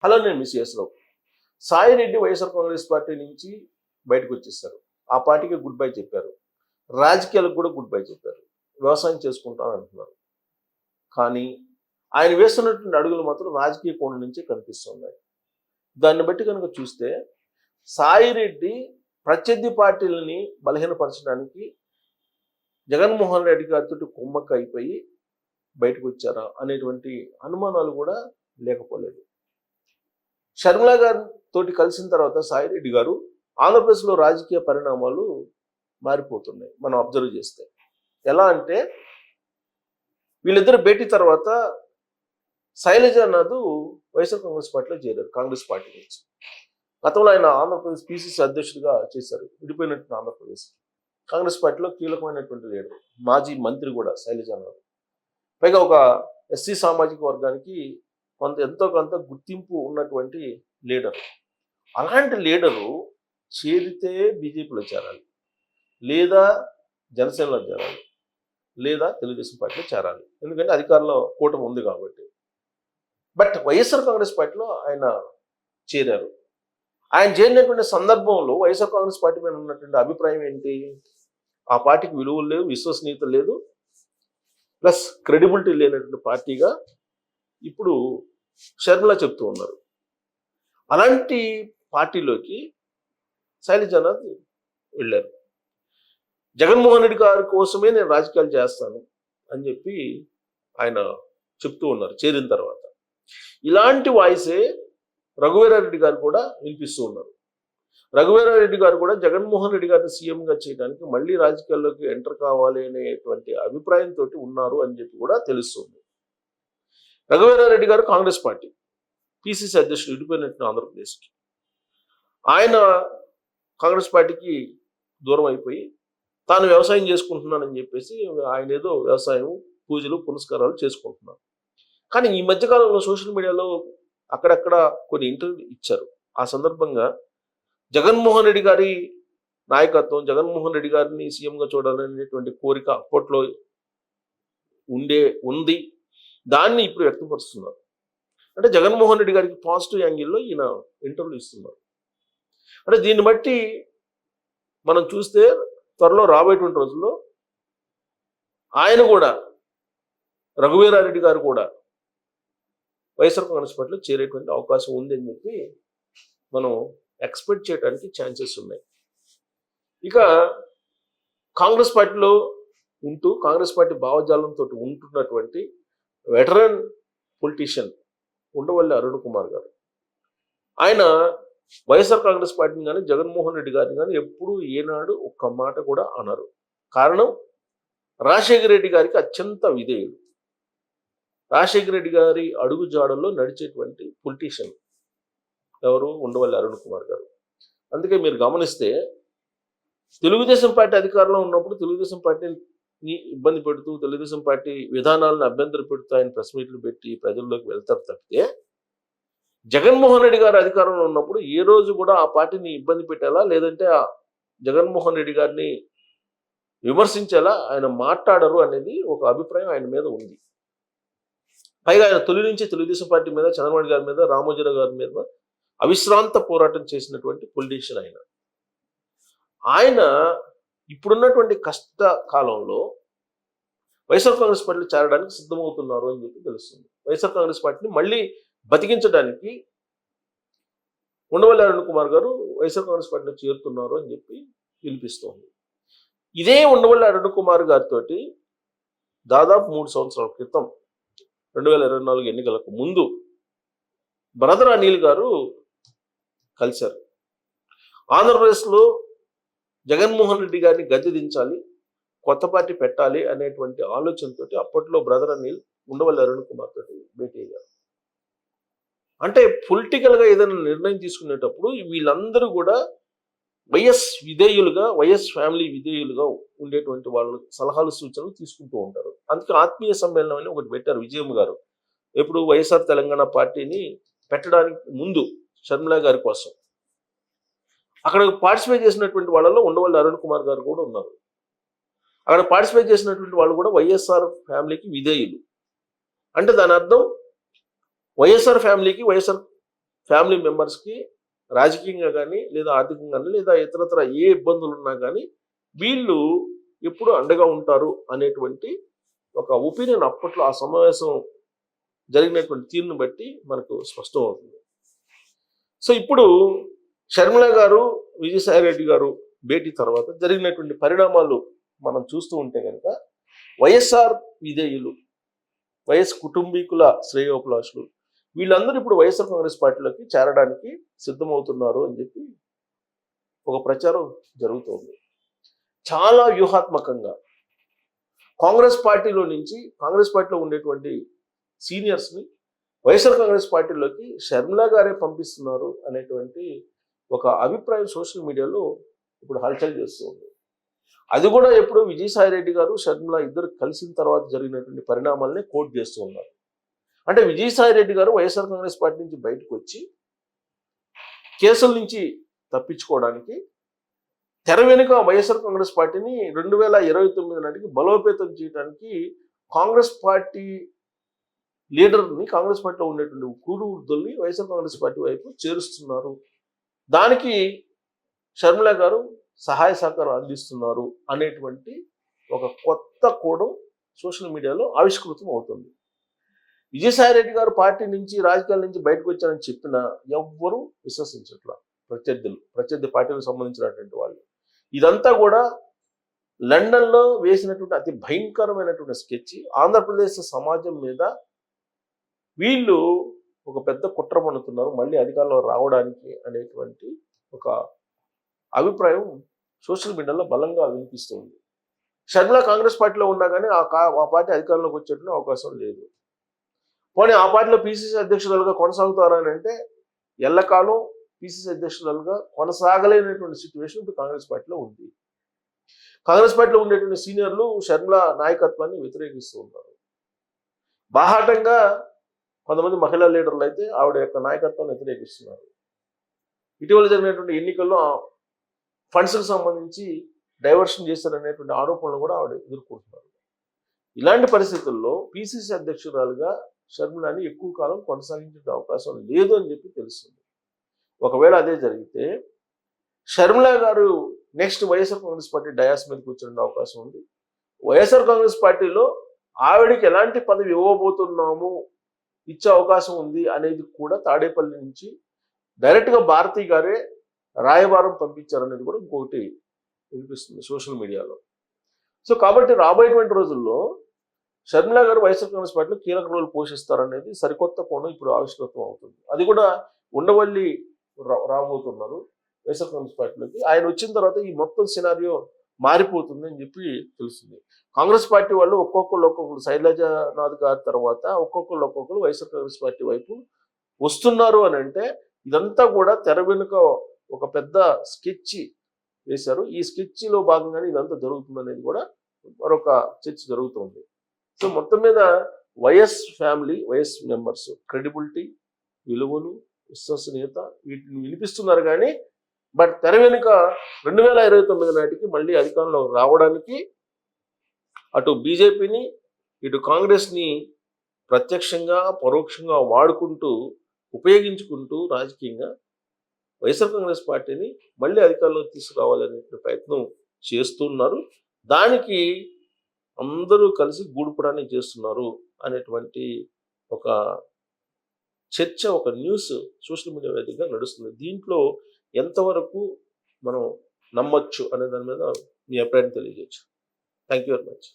Hello, నేను miss చేస్తున్నావు. Sai Reddy YSR Congress party నుంచి బయటకు వచ్చేసారు. ఆ పార్టీకి గుడ్ బై చెప్పారు. రాజకీయాలకు కూడా గుడ్ బై చెప్పారు. వ్యవసాయం చేసుకుంటాను అంటున్నారు. కానీ ఆయన వేస్తున్నటువంటి అడుగులు మాత్రం రాజకీయ కోణం నుంచే కనిపిస్తున్నాయి. దాన్ని బట్టి కనుక చూస్తే సాయి రెడ్డి ప్రత్యర్థి పార్టీలని బలహీనపరచడానికి జగన్మోహన్ రెడ్డి గారితో కుమ్మక్క అయిపోయి బయటకు వచ్చారా అనేటువంటి అనుమానాలు కూడా లేకపోలేదు. షర్మిల గారితో కలిసిన తర్వాత సాయి రెడ్డి గారు ఆంధ్రప్రదేశ్లో రాజకీయ పరిణామాలు మారిపోతున్నాయి మనం అబ్జర్వ్ చేస్తే. ఎలా అంటే వీళ్ళిద్దరు భేటీ తర్వాత శైలజానాథ్ వైఎస్ఆర్ కాంగ్రెస్ పార్టీలో చేరారు. కాంగ్రెస్ పార్టీ నుంచి గతంలో ఆయన ఆంధ్రప్రదేశ్ పిసిసి అధ్యక్షుడిగా చేశారు. విడిపోయినట్టు ఆంధ్రప్రదేశ్ కాంగ్రెస్ పార్టీలో కీలకమైనటువంటి లీడర్, మాజీ మంత్రి కూడా శైలజానాథ్. పైగా ఒక ఎస్సీ సామాజిక వర్గానికి ఎంతో కొంత గుర్తింపు ఉన్నటువంటి లీడర్. అలాంటి లీడరు చేరితే బీజేపీలో చేరాలి, లేదా జనసేనలో చేరాలి, లేదా తెలుగుదేశం పార్టీలో చేరాలి. ఎందుకంటే అధికారంలో కూటమి ఉంది కాబట్టి. బట్ వైఎస్ఆర్ కాంగ్రెస్ పార్టీలో ఆయన చేరారు. ఆయన చేరినటువంటి సందర్భంలో వైఎస్ఆర్ కాంగ్రెస్ పార్టీ మీద ఉన్నటువంటి అభిప్రాయం ఏంటి? ఆ పార్టీకి విలువలు లేవు, విశ్వసనీయత లేదు, ప్లస్ క్రెడిబిలిటీ లేనటువంటి పార్టీగా ఇప్పుడు షర్మిల చెప్తూ ఉన్నారు. అలాంటి పార్టీలోకి శైలజానాథ్ వెళ్ళారు. జగన్మోహన్ రెడ్డి గారి కోసమే నేను రాజకీయాలు చేస్తాను అని చెప్పి ఆయన చెప్తూ ఉన్నారు చేరిన తర్వాత. ఇలాంటి వాయిసే రఘువీరారెడ్డి గారు కూడా వినిపిస్తూ ఉన్నారు. రఘువీరారెడ్డి గారు కూడా జగన్మోహన్ రెడ్డి గారిని సీఎంగా చేయడానికి మళ్ళీ రాజకీయాల్లోకి ఎంటర్ కావాలి అనేటువంటి అభిప్రాయంతో ఉన్నారు అని చెప్పి కూడా తెలుస్తుంది. రఘువీరారెడ్డి గారు కాంగ్రెస్ పార్టీ పిసిసి అధ్యక్షుడు, విడిపోయినట్టు ఆంధ్రప్రదేశ్కి. ఆయన కాంగ్రెస్ పార్టీకి దూరం అయిపోయి తాను వ్యవసాయం చేసుకుంటున్నానని చెప్పేసి ఆయన ఏదో వ్యవసాయం, పూజలు, పునస్కారాలు చేసుకుంటున్నారు. కానీ ఈ మధ్యకాలంలో సోషల్ మీడియాలో అక్కడక్కడ కొన్ని ఇంటర్వ్యూలు ఇచ్చారు. ఆ సందర్భంగా జగన్మోహన్ రెడ్డి గారి నాయకత్వం, జగన్మోహన్ రెడ్డి గారిని సీఎంగా చూడాలనేటువంటి కోరిక అప్పట్లో ఉంది. దాన్ని ఇప్పుడు వ్యక్తపరుస్తున్నారు. అంటే జగన్మోహన్ రెడ్డి గారికి పాజిటివ్ యాంగిల్లో ఈయన ఇంటర్వ్యూ ఇస్తున్నారు. అంటే దీన్ని బట్టి మనం చూస్తే త్వరలో రాబోయేటువంటి రోజుల్లో ఆయన కూడా, రఘువీరారెడ్డి గారు కూడా వైఎస్ఆర్ కాంగ్రెస్ పార్టీలో చేరేటువంటి అవకాశం ఉంది అని చెప్పి మనం ఎక్స్పెక్ట్ చేయడానికి ఛాన్సెస్ ఉన్నాయి. ఇక కాంగ్రెస్ పార్టీలో ఉంటూ కాంగ్రెస్ పార్టీ భావజాలంతో ఉంటున్నటువంటి వెటరన్ పొలిటీషియన్ ఉండవల్లి అరుణ్ కుమార్ గారు, ఆయన వైఎస్ఆర్ కాంగ్రెస్ పార్టీని కానీ జగన్మోహన్ రెడ్డి గారిని కానీ ఎప్పుడూ ఏనాడు ఒక్క మాట కూడా అన్నారు. కారణం, రాజశేఖర రెడ్డి గారికి అత్యంత విధేయుడు. రాజశేఖర రెడ్డి గారి అడుగు జాడల్లో నడిచేటువంటి పొలిటీషియన్ ఎవరు? ఉండవల్లి అరుణ్ కుమార్ గారు. అందుకే మీరు గమనిస్తే తెలుగుదేశం పార్టీ అధికారంలో ఉన్నప్పుడు తెలుగుదేశం పార్టీని ఇబ్బంది పెడుతూ, తెలుగుదేశం పార్టీ విధానాలను అభ్యంతర పెడుతూ ఆయన ప్రెస్ మీట్లు పెట్టి ప్రజల్లోకి వెళ్తారు తప్పితే, జగన్మోహన్ రెడ్డి గారు అధికారంలో ఉన్నప్పుడు ఏ రోజు కూడా ఆ పార్టీని ఇబ్బంది పెట్టేలా, లేదంటే ఆ జగన్మోహన్ రెడ్డి గారిని విమర్శించేలా ఆయన మాట్లాడరు అనేది ఒక అభిప్రాయం ఆయన మీద ఉంది. పైగా ఆయన తొలి నుంచి తెలుగుదేశం పార్టీ మీద, చంద్రబాబు గారి మీద, రామోజీరావు గారి మీద అవిశ్రాంత పోరాటం చేసినటువంటి పొలిటీషియన్ ఆయన. ఆయన ఇప్పుడున్నటువంటి కష్టకాలంలో వైఎస్ఆర్ కాంగ్రెస్ పార్టీలో చేరడానికి సిద్ధమవుతున్నారు అని చెప్పి తెలుస్తుంది. వైఎస్ఆర్ కాంగ్రెస్ పార్టీని మళ్ళీ బతికించడానికి ఉండవల్లి అరుణ్ కుమార్ గారు వైఎస్ఆర్ కాంగ్రెస్ పార్టీలో చేరుతున్నారు అని చెప్పి వినిపిస్తోంది. ఇదే ఉండవల్లి అరుణ్ కుమార్ గారితో దాదాపు 3 సంవత్సరాల క్రితం 2024 ఎన్నికలకు ముందు బ్రదర్ అనిల్ గారు కలిశారు. ఆంధ్రప్రదేశ్లో జగన్మోహన్ రెడ్డి గారిని గద్దె దించాలి, కొత్త పార్టీ పెట్టాలి అనేటువంటి ఆలోచనతో అప్పట్లో బ్రదర్ అనిల్ ఉండవల్లి అరుణ్ కుమార్ తోటి భేటీ అయ్యారు. అంటే పొలిటికల్గా ఏదైనా నిర్ణయం తీసుకునేటప్పుడు వీళ్ళందరూ కూడా వైఎస్ విధేయులుగా, వైఎస్ ఫ్యామిలీ విధేయులుగా ఉండేటువంటి వాళ్ళు సలహాలు, సూచనలు తీసుకుంటూ ఉంటారు. అందుకే ఆత్మీయ సమ్మేళనం అని ఒకటి పెట్టారు విజయమ్మ గారు. ఎప్పుడు వైఎస్ఆర్ తెలంగాణ పార్టీని పెట్టడానికి ముందు షర్మిల గారి కోసం. అక్కడ పార్టిసిపేట్ చేసినటువంటి వాళ్ళలో ఉండవల్లి అరుణ్ కుమార్ గారు కూడా ఉన్నారు. అక్కడ పార్టిసిపేట్ చేసినటువంటి వాళ్ళు కూడా వైఎస్ఆర్ ఫ్యామిలీకి విధేయులు. అంటే దాని అర్థం వైఎస్ఆర్ ఫ్యామిలీకి, వైఎస్ఆర్ ఫ్యామిలీ మెంబర్స్కి రాజకీయంగా కానీ లేదా ఆర్థికంగా కానీ లేదా ఇతరత్ర ఏ ఇబ్బందులు ఉన్నా కానీ వీళ్ళు ఎప్పుడు అండగా ఉంటారు అనేటువంటి ఒక ఒపీనియన్ అప్పట్లో ఆ సమావేశం జరిగినటువంటి తీరును బట్టి మనకు స్పష్టం అవుతుంది. సో ఇప్పుడు షర్మిల గారు విజయసాయి రెడ్డి గారు భేటీ తర్వాత జరిగినటువంటి పరిణామాలు మనం చూస్తూ ఉంటే కనుక వైఎస్ఆర్ విధేయులు, వైఎస్ కుటుంబీకుల శ్రేయోభిలాషులు వీళ్ళందరూ ఇప్పుడు వైఎస్ఆర్ కాంగ్రెస్ పార్టీలోకి చేరడానికి సిద్ధమవుతున్నారు అని చెప్పి ఒక ప్రచారం జరుగుతోంది. చాలా వ్యూహాత్మకంగా కాంగ్రెస్ పార్టీలో నుంచి కాంగ్రెస్ పార్టీలో ఉండేటువంటి సీనియర్స్ని వైఎస్ఆర్ కాంగ్రెస్ పార్టీలోకి షర్మిల గారే పంపిస్తున్నారు అనేటువంటి ఒక అభిప్రాయం సోషల్ మీడియాలో ఇప్పుడు హల్చల్ చేస్తూ ఉంది. అది కూడా ఎప్పుడు విజయసాయి రెడ్డి గారు షర్మిల ఇద్దరు కలిసిన తర్వాత జరిగినటువంటి పరిణామాలనే కోట్ చేస్తూ ఉన్నారు. అంటే విజయసాయి రెడ్డి గారు వైఎస్ఆర్ కాంగ్రెస్ పార్టీ నుంచి బయటకు వచ్చి కేసుల నుంచి తప్పించుకోవడానికి తెర వెనుక వైఎస్ఆర్ కాంగ్రెస్ పార్టీని 2029 నాటికి బలోపేతం చేయడానికి కాంగ్రెస్ పార్టీ లీడర్ని, కాంగ్రెస్ పార్టీలో ఉండేటువంటి కూడు వృద్ధుల్ని వైఎస్ఆర్ కాంగ్రెస్ పార్టీ వైపు చేరుస్తున్నారు. దానికి షర్మిల గారు సహాయ సహకారం అందిస్తున్నారు అనేటువంటి ఒక కొత్త కోణం సోషల్ మీడియాలో ఆవిష్కృతం అవుతుంది. విజయసాయి రెడ్డి గారు పార్టీ నుంచి రాజకీయాల నుంచి బయటకు వచ్చారని చెప్పినా ఎవ్వరూ విశ్వసించట్లా. ప్రత్యర్థి పార్టీలకు సంబంధించినటువంటి వాళ్ళు ఇదంతా కూడా లండన్లో వేసినటువంటి అతి భయంకరమైనటువంటి స్కెచ్. ఆంధ్రప్రదేశ్ సమాజం మీద వీళ్ళు ఒక పెద్ద కుట్ర పన్నుతున్నారు మళ్ళీ అధికారంలో రావడానికి అనేటువంటి ఒక అభిప్రాయం సోషల్ మీడియాలో బలంగా వినిపిస్తుంది. షర్మిల కాంగ్రెస్ పార్టీలో ఉన్నా కానీ ఆ పార్టీ అధికారంలోకి వచ్చేటువంటి అవకాశం లేదు. పోనీ ఆ పార్టీలో పిసిసి అధ్యక్షురాలుగా కొనసాగుతారని అంటే ఎల్లకాలం పిసిసి అధ్యక్షురాలుగా కొనసాగలేనటువంటి సిచ్యువేషన్ ఇప్పుడు కాంగ్రెస్ పార్టీలో ఉంది. కాంగ్రెస్ పార్టీలో ఉండేటువంటి సీనియర్లు షర్మిల నాయకత్వాన్ని వ్యతిరేకిస్తూ ఉన్నారు. బాహాటంగా కొంతమంది మహిళా లీడర్లు అయితే ఆవిడ యొక్క నాయకత్వాన్ని వ్యతిరేకిస్తున్నారు. ఇటీవల జరిగినటువంటి ఎన్నికల్లో ఫండ్స్కి సంబంధించి డైవర్షన్ చేశారనేటువంటి ఆరోపణలు కూడా ఆవిడ ఎదుర్కొంటున్నారు. ఇలాంటి పరిస్థితుల్లో పిసిసి అధ్యక్షురాలుగా షర్మిలని ఎక్కువ కాలం కొనసాగించే అవకాశం లేదు అని చెప్పి తెలుస్తుంది. ఒకవేళ అదే జరిగితే షర్మిల గారు next YSR Congress party dais మీద కూర్చునే అవకాశం ఉంది. వైఎస్ఆర్ కాంగ్రెస్ పార్టీలో ఆవిడకి ఎలాంటి పదవి ఇవ్వబోతున్నాము, ఇచ్చే అవకాశం ఉంది అనేది కూడా తాడేపల్లి నుంచి డైరెక్ట్గా భారతి గారే రాయబారం పంపించారనేది కూడా ఇంకొకటి వినిపిస్తుంది సోషల్ మీడియాలో. సో కాబట్టి రాబోయేటువంటి రోజుల్లో షర్మిల గారు వైఎస్ఆర్ కాంగ్రెస్ పార్టీలో కీలక రోల్ పోషిస్తారనేది సరికొత్త కోణం ఇప్పుడు ఆవిష్కృతం అవుతుంది. అది కూడా ఉండవల్లి రాబోతున్నారు వైఎస్ఆర్ కాంగ్రెస్ పార్టీలోకి. ఆయన వచ్చిన తర్వాత ఈ మొత్తం సినారియో మారిపోతుంది అని చెప్పి తెలుస్తుంది. కాంగ్రెస్ పార్టీ వాళ్ళు ఒక్కొక్కరు శైలజానాథ్ గారి తర్వాత ఒక్కొక్కరు వైఎస్ఆర్ కాంగ్రెస్ పార్టీ వైపు వస్తున్నారు అని అంటే ఇదంతా కూడా తెర వెనుక ఒక పెద్ద స్కెచ్ వేశారు. ఈ స్కెచ్లో భాగంగానే ఇదంతా జరుగుతుంది అనేది కూడా మరొక చర్చ జరుగుతుంది. సో మొత్తం మీద YS family, YS members credibility, విలువలు, విశ్వసనీయత వీటిని వినిపిస్తున్నారు కానీ బట్ తెర వెనుక 2029 నాటికి మళ్ళీ అధికారంలో రావడానికి అటు బీజేపీని ఇటు కాంగ్రెస్ని ప్రత్యక్షంగా పరోక్షంగా వాడుకుంటూ ఉపయోగించుకుంటూ రాజకీయంగా వైఎస్ఆర్ కాంగ్రెస్ పార్టీని మళ్ళీ అధికారంలో తీసుకురావాలనే ప్రయత్నం చేస్తున్నారు. దానికి అందరూ కలిసి గూడుపుడాన్ని చేస్తున్నారు అనేటువంటి ఒక చర్చ, ఒక న్యూస్ సోషల్ మీడియా వేదికగా నడుస్తుంది. దీంట్లో ఎంతవరకు మనం నమ్మొచ్చు అనే దాని మీద మీ అభిప్రాయం తెలియజేయచ్చు. Thank you very much.